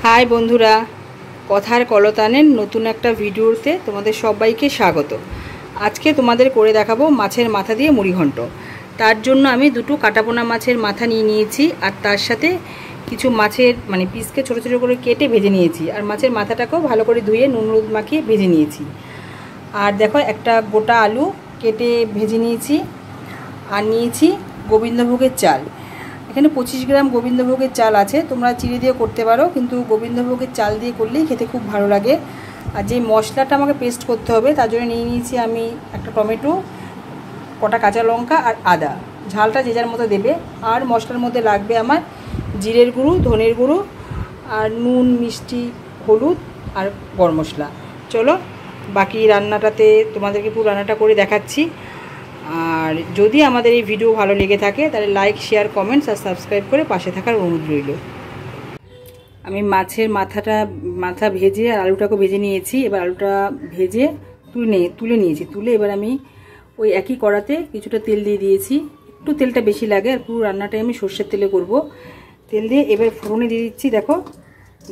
High বন্ধুরা, কথার কলতানের নতুন একটা ভিডিওতে তোমাদের সবাইকে স্বাগত। আজকে তোমাদের করে দেখাবো মাছের মাথা দিয়ে মুড়িঘণ্ট। তার জন্য আমি দুটো কাটাপোনা মাছের মাথা নিয়ে নিয়েছি, আর তার সাথে কিছু মাছের পিসকে ছোটো ছোটো করে কেটে ভেজে নিয়েছি, আর মাছের মাথাটাকেও ভালো করে ধুয়ে নুন হলুদ মাখিয়ে ভেজে নিয়েছি। আর দেখো, একটা গোটা আলু কেটে ভেজে নিয়েছি। আর নিয়েছি গোবিন্দভোগের চাল। এখানে 25 গ্রাম গোবিন্দভোগের চাল আছে, তোমরা চিড়ে দিয়ে করতে পারো, কিন্তু গোবিন্দভোগের চাল দিয়ে করলেই খেতে খুব ভালো লাগে। আর যে মশলাটা আমাকে পেস্ট করতে হবে তার জন্য নিয়ে নিয়েছি আমি একটা টমেটো, কটা কাঁচা লঙ্কা আর আদা। ঝালটা যে যার মতো দেবে। আর মশলার মধ্যে লাগবে আমার জিরের গুঁড়ো, ধনের গুঁড়ো, আর নুন, মিষ্টি, হলুদ আর গরম মশলা। চলো বাকি রান্নাটাতে তোমাদেরকে পুরো রান্নাটা করে দেখাচ্ছি। আর যদি আমাদের এই ভিডিও ভালো লেগে থাকে তাহলে লাইক, শেয়ার, কমেন্টস আর সাবস্ক্রাইব করে পাশে থাকার অনুরোধ রইল। আমি মাছের মাথা ভেজে আর আলুটাকে ভেজে নিয়েছি। এবার আলুটা ভেজে তুলে নিয়েছি। তুলে এবার আমি ওই একই কড়াতে কিছুটা তেল দিয়ে দিয়েছি। একটু তেলটা বেশি লাগে, আর পুরো রান্নাটাই আমি সর্ষের তেলে করব। তেল দিয়ে এবার ফোড়নে দিয়ে দিচ্ছি দেখো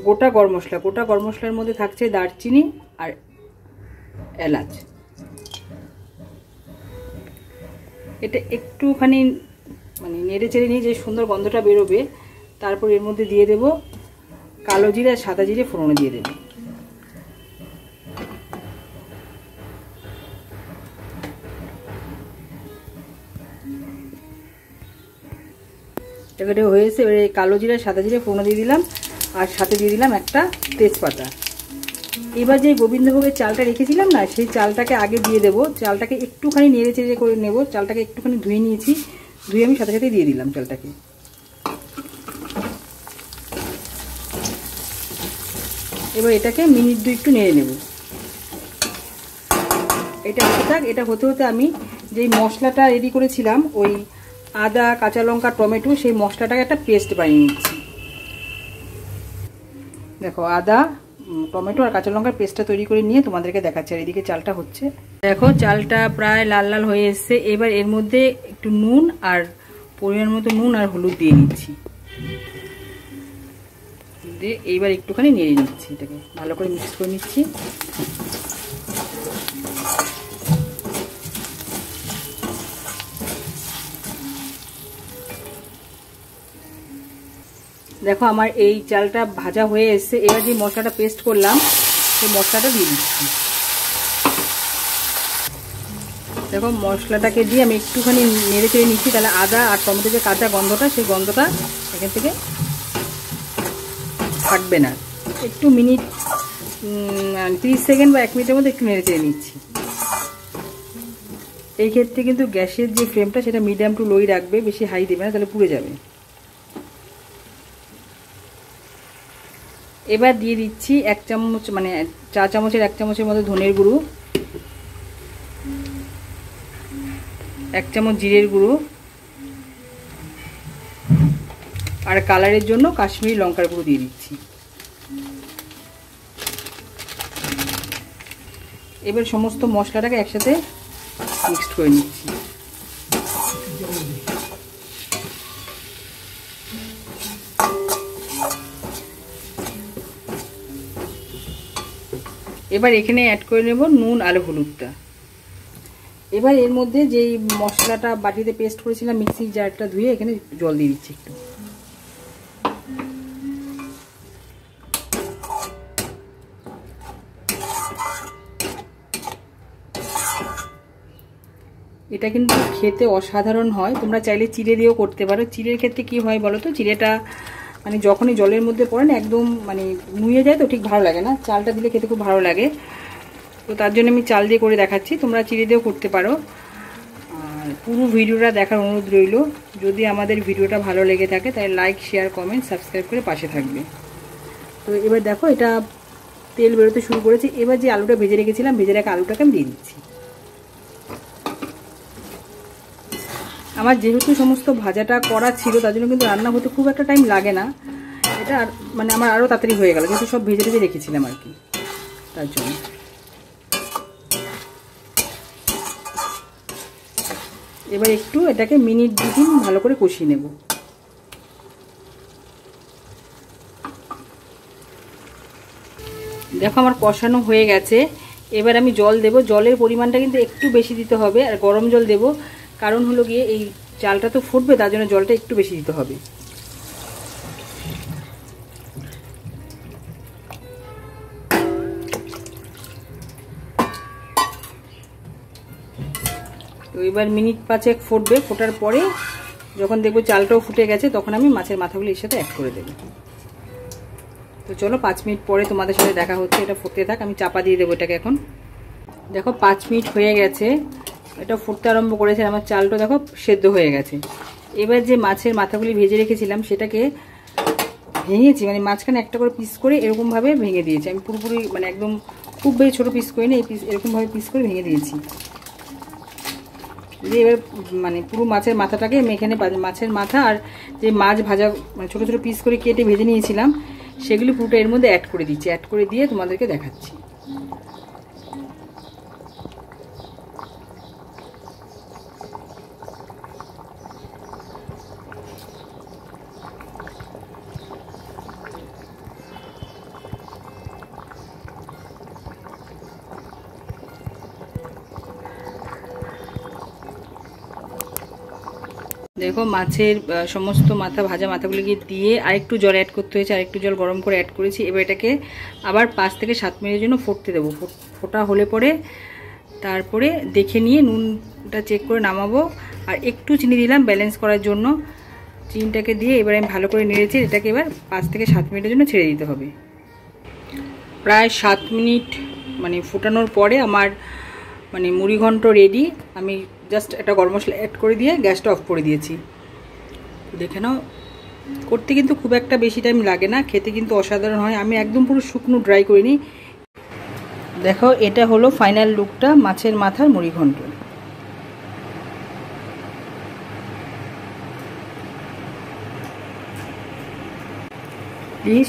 গোটা গরম মশলা। গোটা গরম মশলার মধ্যে থাকছে দারচিনি আর এলাচ। এটা একটুখানি নেড়ে চেড়ে নিয়ে যে সুন্দর গন্ধটা বেরোবে, তারপর এর মধ্যে দিয়ে দেব কালো জিরে আর সাদা জিরে ফোড়নে দিয়ে দেব। এটা হয়েছে। এবারে কালো জিরে আর সাদা জিরে ফোড়নে দিয়ে দিলাম, আর সাথে দিয়ে দিলাম একটা তেজপাতা। এবার যে গোবিন্দভোগের চালটা রেখেছিলাম না, সেই চালটাকে আগে দিয়ে দেবো। চালটাকে একটুখানি নেড়ে চেড়ে করে নেব। চালটাকে একটুখানি ধুয়ে নিয়েছি, ধুয়ে আমি সাথে সাথে দিয়ে দিলাম চালটাকে। এবার এটাকে মিনিট 2 একটু নেড়ে নেব। এটা হতে থাক। এটা হতে হতে আমি যেই মশলাটা রেডি করেছিলাম, ওই আদা, কাঁচা লঙ্কা, টমেটো, সেই মশলাটাকে একটা পেস্ট বানিয়ে নিচ্ছি। দেখো, আদা, টমেটো আর কাঁচা লঙ্কার পেস্টটা তৈরি করে নিয়ে তোমাদেরকে দেখাচ্ছি। আর এদিকে চালটা হচ্ছে। দেখো চালটা প্রায় লাল লাল হয়ে এসছে। এবার এর মধ্যে একটু নুন আর পরিমাণ মতো নুন আর হলুদ দিয়ে নিচ্ছি। দিয়ে এইবার একটুখানি নেড়ে নিচ্ছি, এটাকে ভালো করে মিক্স করে নিচ্ছি। দেখো আমার এই চালটা ভাজা হয়ে এসছে। এবার যে মশলাটা পেস্ট করলাম সেই মশলাটা দিয়ে দিচ্ছি। দেখো মশলাটাকে দিয়ে আমি একটুখানি নেড়ে চেড়ে নিচ্ছি, তাহলে আদা আর টমেটো যে কাঁচা গন্ধটা, সেই গন্ধটা এখান থেকে থাকবে না। একটু মিনিট 30 সেকেন্ড বা 1 মিনিটের মধ্যে একটু নেড়ে চেড়ে নিচ্ছি। এই ক্ষেত্রে কিন্তু গ্যাসের যে ফ্লেমটা সেটা মিডিয়াম টু লোই রাখবে, বেশি হাই দেবে না, তাহলে পুড়ে যাবে। এবার দিয়ে দিচ্ছি 1 চামচ, 4 চামচের 1 চামচের মতো ধনের গুঁড়ো, 1 চামচ জিরের গুঁড়ো, আর কালারের জন্য কাশ্মীরি লঙ্কার গুঁড়ো দিয়ে দিচ্ছি। এবার সমস্ত মশলাটাকে একসাথে মিক্সড করে নিচ্ছি। এবার এখানে অ্যাড করে নেব নুন আর হলুদটা। এবার এর মধ্যে যেই মশলাটা বাটিতে পেস্ট করেছিলাম, মিক্সির জারটা ধুয়ে এখানে জল দিয়ে দিচ্ছি একটু। এটা কিন্তু খেতে অসাধারণ হয়। তোমরা চাইলে চিড়ে দিয়েও করতে পারো। চিড়ের ক্ষেত্রে কি হয় বলো তো, চিড়েটা যখনই জলের মধ্যে পড়ে না, একদম নুয়ে যায়, তো ঠিক ভালো লাগে না। চালটা দিলে খেতে খুব ভালো লাগে। তো তার জন্য আমি চাল দিয়ে করে দেখাচ্ছি। তোমরা চিড়ে দিয়েও করতে পারো। আর পুরো ভিডিওটা দেখার অনুরোধ রইল। যদি আমাদের ভিডিওটা ভালো লেগে থাকে তাহলে লাইক, শেয়ার, কমেন্ট, সাবস্ক্রাইব করে পাশে থাকবে। তো এবার দেখো এটা তেল বেরোতে শুরু করেছে। এবার যে আলুটা ভেজে রেখেছিলাম, ভেজে রাখা আলুটাকে আমি দিয়ে দিচ্ছি। আমার যেহেতু সমস্ত ভাজাটা করা ছিল, তার জন্য কিন্তু রান্না হতে খুব একটা টাইম লাগে না। এটা আমার আরও তাড়াতাড়ি হয়ে গেল, যেহেতু সব ভেজে ভেজে রেখেছিলাম আর কি, তার জন্য। এবার একটু এটাকে মিনিট 2-3 ভালো করে কষিয়ে নেব। দেখো আমার কষানো হয়ে গেছে। এবার আমি জল দেব। জলের পরিমাণটা কিন্তু একটু বেশি দিতে হবে, আর গরম জল দেব, কারণ হলো গিয়ে এই চালটা তো ফুটবে, তার জন্য জলটা একটু বেশি দিতে হবে। তো এবার মিনিট 5 ফুটবে, ফোটার পরে যখন দেখবো চালটাও ফুটে গেছে তখন আমি মাছের মাথাগুলো এর সাথে অ্যাড করে দেবো। তো চলো 5 মিনিট পরে তোমাদের সাথে দেখা হচ্ছে। এটা ফুটতে থাক, আমি চাপা দিয়ে দেবো এটাকে এখন। দেখো 5 মিনিট হয়ে গেছে, এটা ফুটতে আরম্ভ করেছে, আমার চালটা দেখো সেদ্ধ হয়ে গেছে। এবার যে মাছের মাথাগুলি ভেজে রেখেছিলাম সেটাকে ভেঙেছি, মানে মাঝখানে একটা করে পিস করে এরকমভাবে ভেঙে দিয়েছি আমি পুরোপুরি, মানে একদম খুব বেশি ছোটো পিস করে নিয়ে এই পিস এরকমভাবে পিস করে ভেঙে দিয়েছি। দিয়ে এবার মানে পুরো মাছের মাথাটাকে আমি এখানে, মাছের মাথা আর যে মাছ ভাজা মানে ছোটো ছোটো পিস করে কেটে ভেজে নিয়েছিলাম সেগুলি পুরোটা এর মধ্যে অ্যাড করে দিচ্ছি। অ্যাড করে দিয়ে তোমাদেরকে দেখাচ্ছি। দেখো মাছের সমস্ত মাথা ভাজা মাথাগুলিকে দিয়ে আরেকটু জল অ্যাড করতে হয়েছে, আরেকটু জল গরম করে অ্যাড করেছি। এবার এটাকে আবার 5 থেকে 7 মিনিটের জন্য ফুটতে দেবো। ফোটা হলে পরে তারপরে দেখে নিয়ে নুনটা চেক করে নামাবো। আর একটু চিনি দিলাম ব্যালেন্স করার জন্য, চিনিটাকে দিয়ে এবার আমি ভালো করে নেড়েছি। এটাকে এবার 5 থেকে 7 মিনিটের জন্য ছেড়ে দিতে হবে। প্রায় 7 মিনিট মানে ফোটানোর পরে আমার মানে মুড়িঘণ্ট রেডি। আমি জাস্ট একটা গরম মশলা অ্যাড করে দিয়ে গ্যাসটা অফ করে দিয়েছি। দেখে নাও, করতে কিন্তু খুব একটা বেশি টাইম লাগে না, খেতে কিন্তু অসাধারণ হয়। আমি একদম পুরো শুকনো ড্রাই করিনি। দেখো এটা হলো ফাইনাল লুকটা মাছের মাথার মুড়িঘণ্ট। প্লিজ